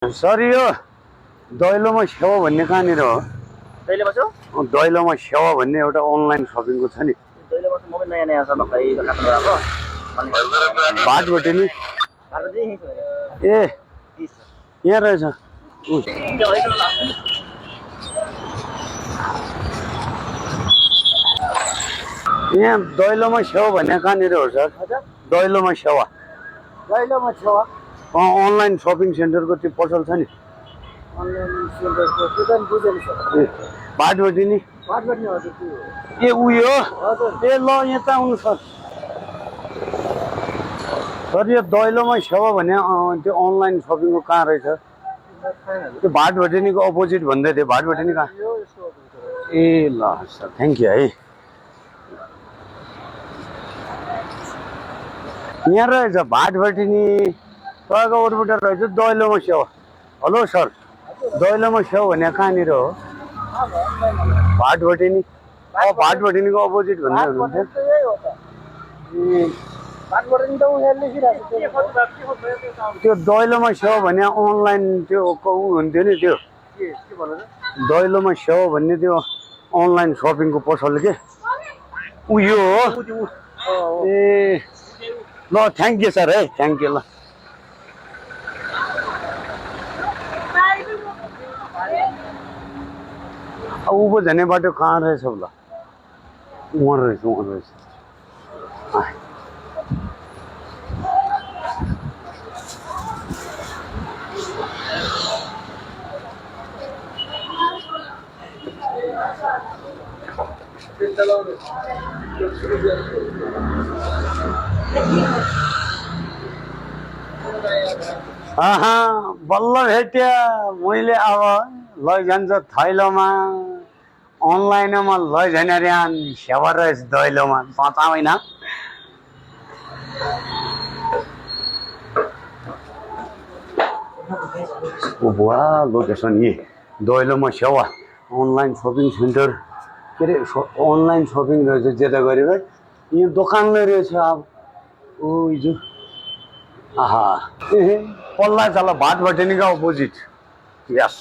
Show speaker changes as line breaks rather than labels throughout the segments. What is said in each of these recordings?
Sir यो दैलोमा सेवा भन्ने कहाँनिर हो?
दैलोमा छु
दैलोमा सेवा भन्ने एउटा अनलाइन सपिङको छ नि।
दैलोमा छु मोबाइल नयाँ नयाँ छ भर्खरै काट्नु भएको अनि
बाटबाट नि
आज चाहिँ यही छ
ए
30
यहाँ रहेछ।
त्यो होइन
यहाँ दैलोमा सेवा भन्ने कहाँनिर हो सर? दैलोमा सेवा
दैलोमा छेवा
अनलाइन सपिङ सेन्टरको त्यो पसल छ नि।
अनलाइन सेन्टरको त्यो पनि बुझेन सर
ए बाटबाट नि
बाटबाट नि हजुर त्यो
ए उयो
हजुर
ए ल यता आउनु सर। सर यो दैलोमा सेवा भन्ने त्यो अनलाइन सपिङको कहाँ रहेछ? त्यो भाटभटेनीको अपोजिट भन्दै थियो। भाटभटेनी कहाँ?
यो यसो
ए ल सर थ्याङ्क यू है। यहाँ रहेछ भाटभटेनी तपाईँको ओर्बिटर रहेछ दैलोमा सेवा। हेलो सर दैलोमा सेवा भन्ने कहाँनिर हो? भाटभटेनी भाटभटेनीको अपोजिट भन्दै हुनुहुन्थ्यो।
त यही हो त
ए
बाटबाट नि त उनीहरूले लेखिरहेको छ
त्यो दैलोमा सेवा भन्ने अनलाइन त्यो ऊ हुन्थ्यो नि त्यो
के भन्नु त
दैलोमा सेवा भन्ने त्यो अनलाइन सपिङको पसल के उयो हो। ए ल थ्याङ्क यू सर है थ्याङ्क यू। ल ऊपर जाने बाटो कहाँ रहेछ होला? वहाँ रहेछ वहाँ रहेछ। बल्ल भेट्यो मैले अब लैजान्छ थैलोमा अनलाइनमा लैजाने रे सेवा रहेछ दैलोमा साँचा होइन। बुवा लोकेसन यही दैलोमा सेवा अनलाइन सपिङ सेन्टर के अरे अनलाइन सपिङ रहेछ जेता गरेर यहाँ दोकानले रहेछ। अब ओ हिजो आहा ए पल्ला चल भाटभटेनीको opposite. Yes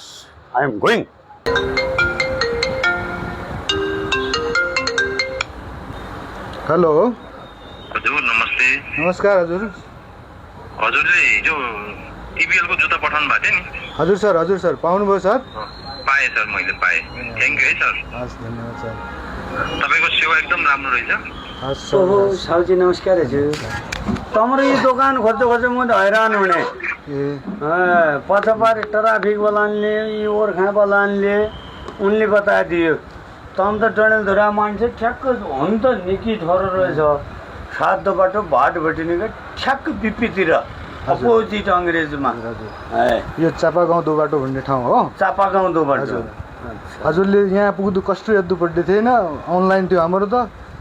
I am going.
Hello
हजुर नमस्ते।
नमस्कार हजुर।
हजुरले हिजो टिबिएलको जुत्ता पठाउनु भएको थियो नि?
हजुर सर पाउनुभयो सर?
पाएँ सर मैले पाएँ। थ्याङ्क यू है सर।
हस् धन्यवाद सर।
तपाईँको सेवा एकदम राम्रो रहेछ।
हस्
ओहो
सर।
साउजी नमस्कार हजुर। तम्रो यो दोकान खोज्दै खोज्दै म त हैरान हुने।
ए
पछापि ट्राफिक वालाले यो ओर्खा वालाले उनले बताइदियो तम त डडेलधुरा मान्छे ठ्याक्क हुन त निकी ठहर रहेछ। सातो बाटो भाटभटेनीको ठ्याक्क बिपीतिर अपोजिट अङ्ग्रेजमा।
यो चापागाउँ दोबाटो भन्ने ठाउँ हो?
चापागाउँ दोबाटो।
हजुर। हजुरले यहाँ पुग्नु कस्तो याद पर्दै थिएन अनलाइन थियो हाम्रो त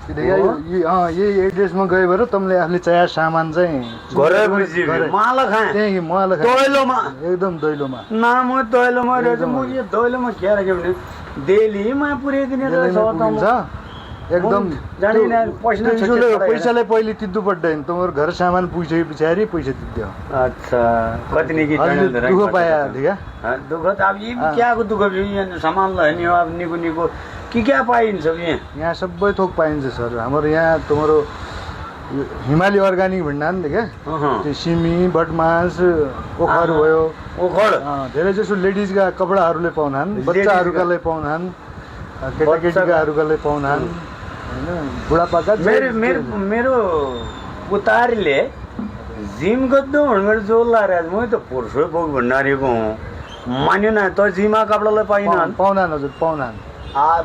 यही एड्रेसमा गयो भएर तपाईँले आफूले चाहिएको सामान चाहिँ
घरै बुझी माला खाएँ
त्यही मलाई
दैलोमा
एकदम दैलोमा
नाम हो दैलोमा रहेछ। म यो दैलोमा के राख्यो भने दिल्लीमा पुर्याइदिने रहेछ
एकदम पैसालाई पहिले तिर्नु पर्दैन तपाईँको घर सामान पुगिसके पछाडि पैसा तिर्दियो।
अच्छा कति निकी
दुःख पाए क्या
दुःख त अब यी क्याको दुःख यहाँ सामान लैनी हो अब निको निको क्या पाइन्छ
यहाँ सबै थोक पाइन्छ सर। हाम्रो यहाँ तुम्हारो हिमाली अर्ग्यानिक भन्दा नि क्या त्यो सिमी बटमास ओखर भयो
ओखर
धेरै जसो लेडिजका कपडाहरूले पाउनान् बच्चाहरूकालाई पाउनान् केटाकेटीकाहरूकालाई पाउनान् होइन बुढापाका
मेरो उतारीले जिम गर्दो भनेर जोर लाएर म त पोर्सो बोक भण्डारीको हुँ मान्यो न त जिमा कपडालाई
पाउनान् हजुर पाउनान्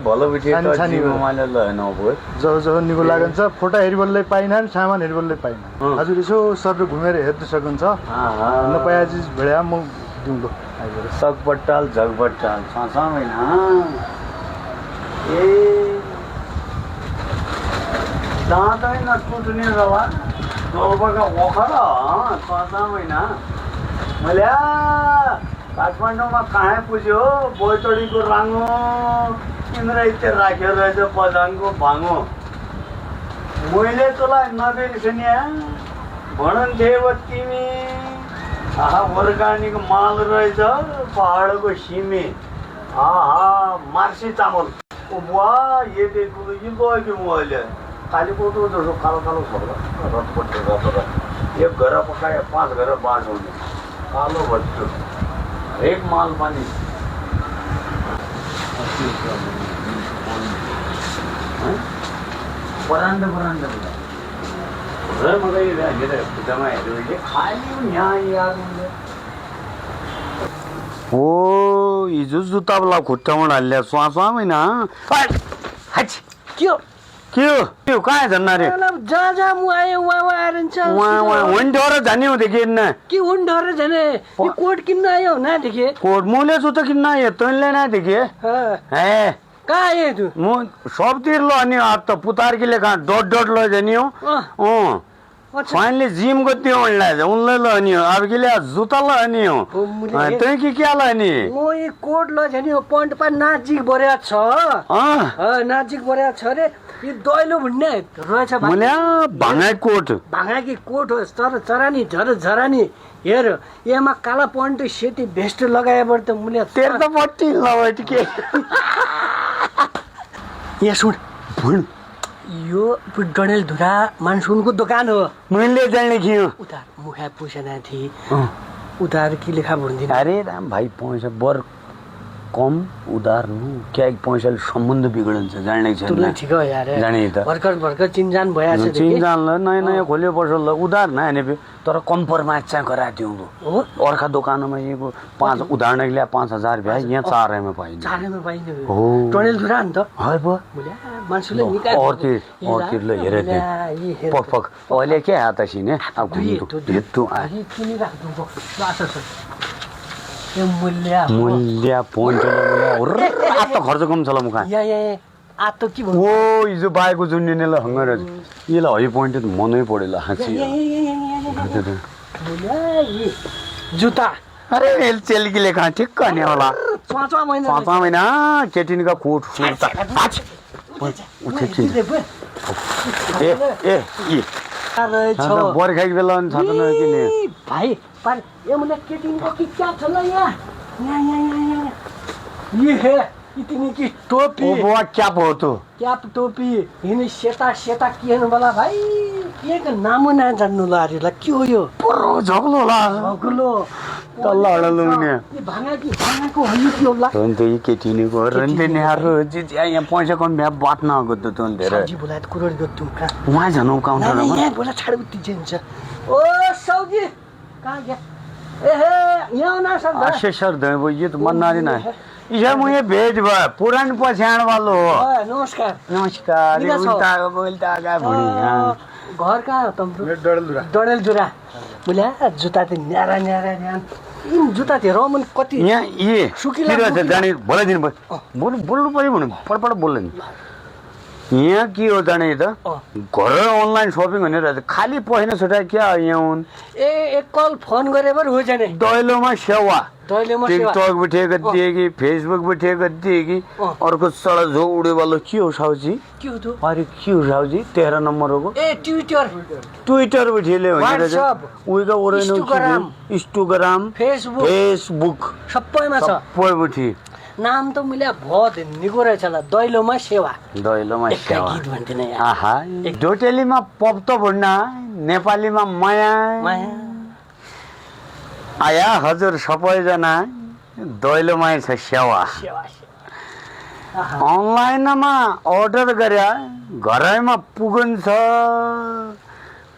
भलो मैले ल
जब निको लागन्छ फोटा हेरिबलले पाइनान् सामान हेरिबलले पाइनान्। हजुर यसो सर घुमेर हेर्न सक्नुहुन्छ नपाया चिज भेडा म दिउँलो
सकपट्टाल झगपट्टाल साँचा होइन। ए जाँदैन टुट्ने रवा डोल्पाका ओखर साँचा होइन। मैले काठमाडौँमा कहाँ पुग्यो बोइतडीको राङ्गो इन्द्र राख्यो रहेछ पजाङको भाङ्गो। मैले तँलाई नबिर्सने भनुन्थ्यो तिमी अर्ग्यानिक माल रहेछ पहाडको सिमी मार्सी चामल वाह ये देखो ये गयो मोबाइल कालीकोटो जस्तो कालो कालो छ रतपट्टि एक घर पकाए 5 घर बाँस हुने कालो भट्टो एक माल पनि बरान्डा मलाई खुट्टामा हेऱ्यो खाली यहाँ याद ओ हिजो जुत्तावाला खुट्टामा हाल्यो स्वास्वा होइन
के हो
के हो कहाँ झन्ना रे
जहाँ म आयो वहाँ आएर
डर जाने हो देखि
के हुन् डर जाने कोट किन्न आयो ना देखे
कोट मुले जुत्ता किन्न आयो तैँले ना देखे हे
कहाँ आयो तू
म सबतिर ल अनि त पुतार्कीले कहाँ डट ल जाने हो फाइनली जिम गति उनले ल अनि अर्कीले जुत्ता ल अनि हो तै कि क्या ल अनि
म ये कोट ल जाने हो पन्ट पा नाजिक बरेया छ नाजिक बरेया छ रे यो दैलो भन्ने रहेछ
मुले भाङा कोट
भाङाकी कोट हो तर चरानी झरानी हेर यसमा काला पन्ट सेती भेस्ट लगाएबाट त मुले
तेरो त पट्टी लवट के
यहाँ सुन यो डडेलधुरा मानसुनको दोकान हो
मैले जाने थियो
उधार मुखा पुसेना थिए उधार के लेखा भन्दिन
अरे राम भाइ पैसा बर कम उधार नु क्या पैसाले सम्बन्ध बिग्रन्छ जान्नै छैन
तुलाई ठिक हो यार
जाने त
भर्खर चिनजान भएछ
चिनजान ल नयाँ खोल्यो पसल ल उधार नआने तर कम्प्रोमाइज चाहिँ गरादिउँ
हो
अर्का दोकानमा यो 5 उधार नगले 5000 भए यहाँ 4 मा पाइन्छ
4 मा पाइन्छ
हो
डडेलधुरा नि त
है ब
मान्छेले निकाल
अर्तिर ल हेरे पक पक अहिले के हात सिने अब हेतु आ
किनि राख्नु बासा छ यो मूल्य
पोइन्ट आ त खर्च कम छ ल मुखा
या आ त के भन्नु
ओ हिजो बाएको जुन नेले हंगर यले हई पोइन्ट त मनै परेला हाँची
जुत्ता
अरे एल चेलकीले कहाँ ठिक्क नि होला
5
महिना केटिनका कोट सुर्ता उठे कि ए
अरे छ
बर्खाको बेला नि छात्र किने
भाइ पर यो मुले केटिनको कि क्या छ ल यहाँ ये हे इतनी की टोपी
ओ बुआ क्या होतो
क्याप टोपी हिने सेता के हेर्नु होला भाइ के नाम ना जान्नु ल अरे ल के हो यो
पुरो झगलो होला
झगलो
तल्ला हडलुने
यो भाङाको हल्ली के होला
रन्त यी केटिनीको रन्ते नेहारो यहाँ पैसा कम भ्या बात नगो त तन धेरै
सब्जी बोलाए कुरोड गत्तु का
वहाँ जानु काउन्टरमा
यहाँ बोला छाड उति जन्छ ओ सौजी कहाँ गया ए हे यहाँ ना सब
आशे सर दे वो ये तो मन नारी ना इसे मुझे भेज बा पुरान पहचान वालो नमस्कार ये बोलता आगा भुनी
घर कहाँ हो तम्रो डडेलधुरा बोले जुत्ता त न्यारा न्यान इन जुत्ता थियो रमन कति
यहाँ ये सुकिला जाने बोला दिन बोल्नु पर्यो भने पडपड बोल्नु नि यहाँ के हो जाने त घर अनलाइन शपिङ भनेर खाली पहिना छुटा क्या यहाँ हुन्
एक कल फोन गरे पर हो जाने
दैलोमा सेवा
दैलोमा सेवा
टिकटक भी ठेक दिए कि फेसबुक भी ठेक दिए कि अर्को सडक जो उडे वाला के हो साउजी
के हो त
अरे के हो साउजी 13 नम्बर हो
ए ट्विटर
भी ठेले भनेर उइका ओरेनो इंस्टाग्राम फेसबुक
सबैमा छ
सबै बुठी
नाम त मैले बहुत निको रहेछ ल दैलोमा सेवा
गीत
भन्थिन यार
आहा डोटेलीमा पप त भन्न नेपालीमा माया आया हजुर सबैजना दैलोमा छ सेवा अनलाइनमा अर्डर गरे घरैमा पुगन्छ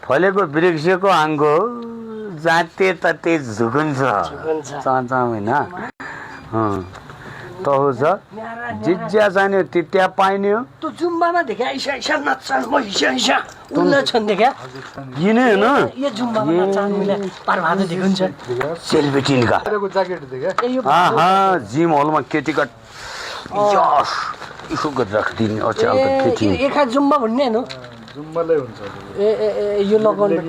फलेको वृक्षको आङ्गो जाते तते झुकुन्छ चाचा हैन त हो छ जिज्या जाने त्यहाँ पाइने हो
तँ जुम्बामा देखा इसा नचान म इसा उल्ले छन् देखा
किन हैन
यो जुम्बामा नचान मैले पार भात देखुन्छ
सेलिब्रिटीका
ज्याकेट देखा
आहा जिम हलमा केटीका यस यसो गरेर राखिदिने अचाल केटी
एका जुम्बा भन्ने हैन
जुम्बालै हुन्छ
ए यो लगाउनु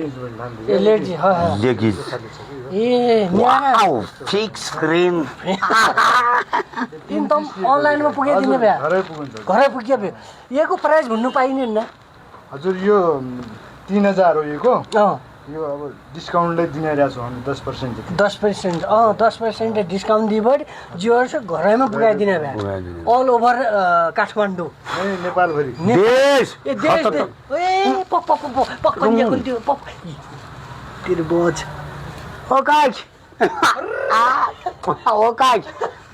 ए लेडी
लेगिज
ए न्यारा
वाउ फिक्स स्क्रिन
तिन त अनलाइनमा पुगाइदिने भए घरै पुग्यो भए योको प्राइस भन्नु पाइने न
हजुर यो 3000 हो योको यो अब डिस्काउन्टले दिइरहेको छौँ हामी 10% जति
10%, 10% डिस्काउंट दिइबाट जियो घरैमा पुगाइदिने भए
पुगाइदिने।
अल ओभर काठमाडौँ
ए नेपालभरि
देश
ए देश ए पक पक पक पक कन्या कुन्ती पक तेरो बोझ
ओ काज ओ काज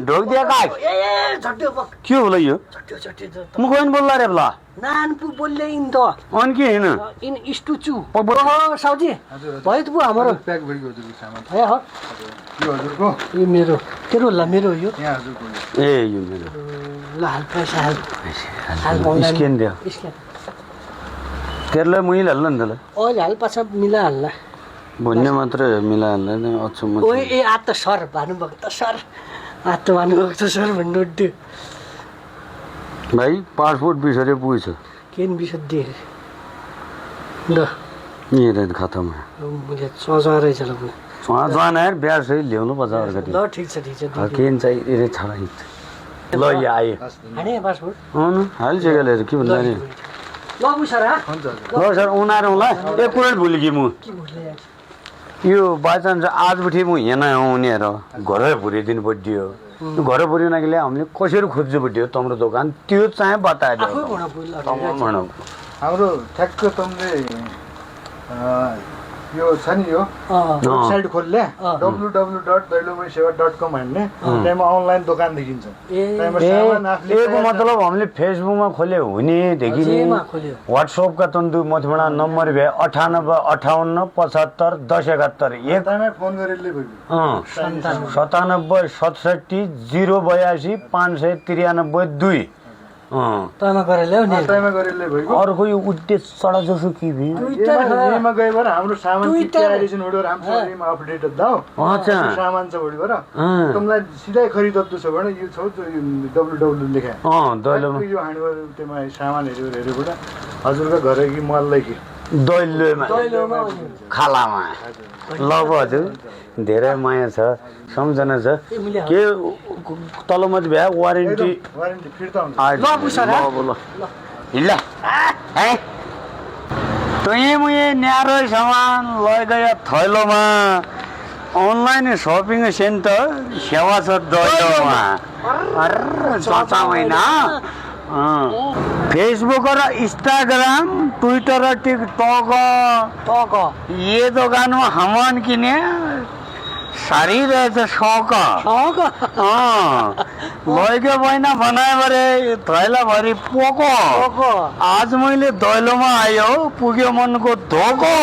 ढोक दिया काज
ए झट्यो पक
के होला यो
झट्यो
म कोइन बोल्ला रे बला
नानपु बोल्ले इन त
अन के हैन
इन इस्टुचु साउजी भयो त बुवा हाम्रो
प्याक भइगयो हजुरको सामान
ए हो
यो हजुरको
यो मेरो तेरो ल मेरो यो
यहाँ हजुरको
ए यो मेरो
ल हाल पैसा हाल हाल online
स्क्यान दियो
स्क्यान
तेरले मुइल हल्ला नि तले
अहिले हाल पाछा मिला हाल्ला
भन्ने मात्र मिला हल्ला नि अचम्म
ओए ए आ त सर भानुभएको त सर आ त भानुभएको त सर भन्नु उठ्यो
भाइ पासपोर्ट बिसरे पुग्छ
केन बिसुद्धि ल
यही खातामा
मैले सोचा रहेछ ल बुवा
जान यार बिहा सही ल्याउनु पर्छ अर्को
ल ठिक छ
केन चाहिँ एरे छडा ल यो आयो
हाने पासपोर्ट
हुन हालिसकेर के भन्दा नि
ल बुसरा
हुन्छ हजुर
ल सर उनीहरूलाई एक कुरेट भुल्यो कि म
के भुल्दै
यो बाइचान्स आजदेखि म यहाँ आउने हेर घरै पुऱ्याइदिनु पड्यो घरै पुऱ्याउनको हामीले कसरी खोज्नु पड्यो तम्रो दोकान त्यो चाहिँ बताइदियो
आफै भन बुल
भनौँ
हाम्रो ठ्याक्क तमले यो छ नि यो वेबसाइट खोल्ले www.dailomaiseva.com हान्ने त्यहाँ अनलाइन दोकान देखिन्छ त्यहाँबाट सामान आफूले
एको मतलब हामीले फेसबुकमा खोले हुनेदेखि
जेमा खोल्यो
व्हाट्सएपका तन्तु मथबाट नम्बर भए 98 58 75 10 71 एक
त्यहाँमै फोन गरेरले भयो
97 67 082 593
तँमा गरेर ल्याउ नि
त्यहाँमै गरेरले भयो
अर्को यो उद्देश्य सडा जसो कि भि
यहीमा गयो भने हाम्रो सामान क्यारेसन हुँदो हाम्रो शरीरमा अपडेटेड दाउ
अच्छा
सामान छ भोलिबाट तिमीलाई सिधै खरिदत्तो छ भने यो छ www लेखा
दैलोमा
यो हान्डो त्यसमा सामान हेरेबाट हजुरको घरै कि मललाई कि
दैलोमा खालामा ल हजुर धेरै माया छ सम्झना छ के तलमत भए वारेन्टी
वारेन्टी फिर्ता हुन्छ
हिल्ल तुई मुझे न्यारो सामान लय गया थैलोमा अनलाइन शॉपिंग सेंटर सेवा छ दैलोमा चाचा महिना फेसबुक र इंस्टाग्राम ट्विटर र टिकटॉक ये दोकान में हमान किने सारी रहेछ शौक लैके बहिना बनाए बरे थैला भरि पोको आज मैले दैलोमा आयो पुग्यो मनको धोको